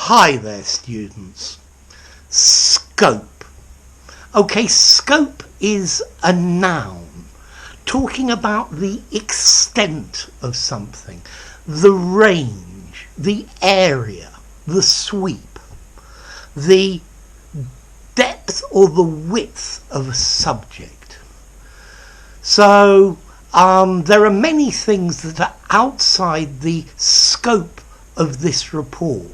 Hi there, students. Scope. Okay, scope is a noun talking about the extent of something, the range, the area, the sweep, the depth or the width of a subject. So there are many things that are outside the scope of this report.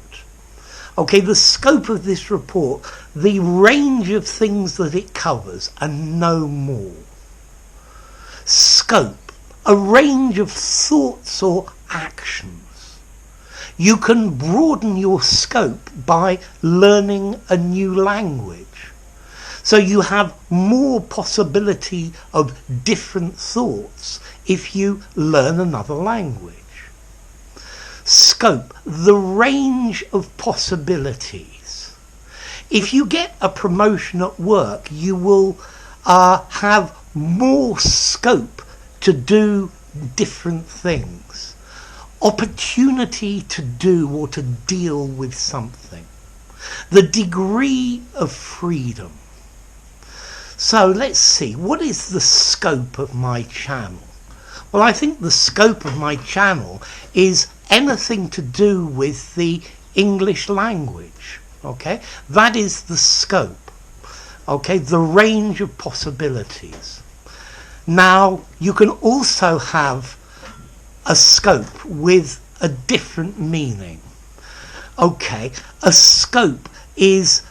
Okay, the scope of this report, the range of things that it covers, and no more. Scope, a range of thoughts or actions. You can broaden your scope by learning a new language. So you have more possibility of different thoughts if you learn another language. Scope, the range of possibilities. If you get a promotion at work, you will have more scope to do different things. Opportunity to do or to deal with something. The degree of freedom. So let's see, what is the scope of my channel? Well, I think the scope of my channel is anything to do with the English language. Okay, that is the scope. Okay, the range of possibilities. Now, you can also have a scope with a different meaning. Okay, a scope is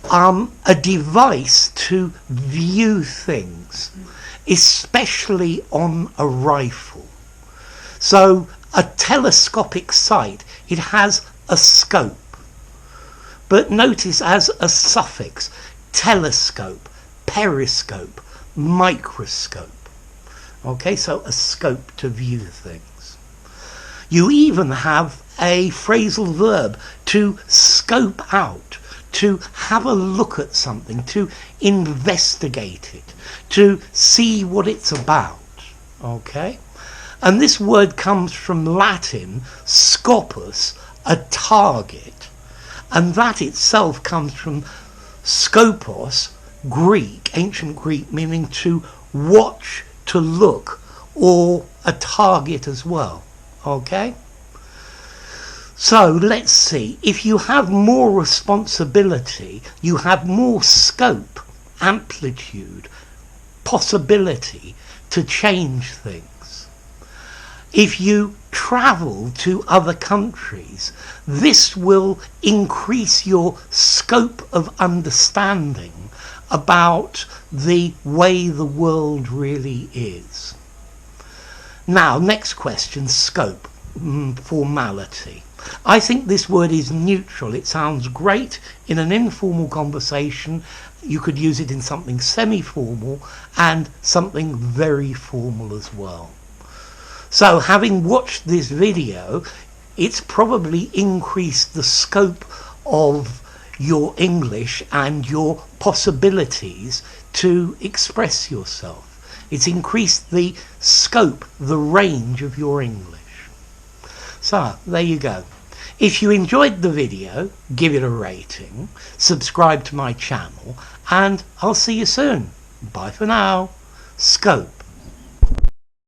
a device to view things, especially on a rifle. So a telescopic sight, it has a scope. But notice as a suffix, telescope, periscope, microscope. Okay, so a scope to view things. You even have a phrasal verb, to scope out, to have a look at something, to investigate it, to see what it's about. Okay? And this word comes from Latin, scopus, a target. And that itself comes from scopos, Greek, ancient Greek, meaning to watch, to look, or a target as well. Okay? So let's see, if you have more responsibility, you have more scope, amplitude, possibility to change things. If you travel to other countries, this will increase your scope of understanding about the way the world really is. Now, next question, scope, formality. I think this word is neutral. It sounds great in an informal conversation. You could use it in something semi-formal and something very formal as well. So having watched this video, it's probably increased the scope of your English and your possibilities to express yourself. It's increased the scope, the range of your English. So there you go. If you enjoyed the video, give it a rating, subscribe to my channel, and I'll see you soon. Bye for now. Scope.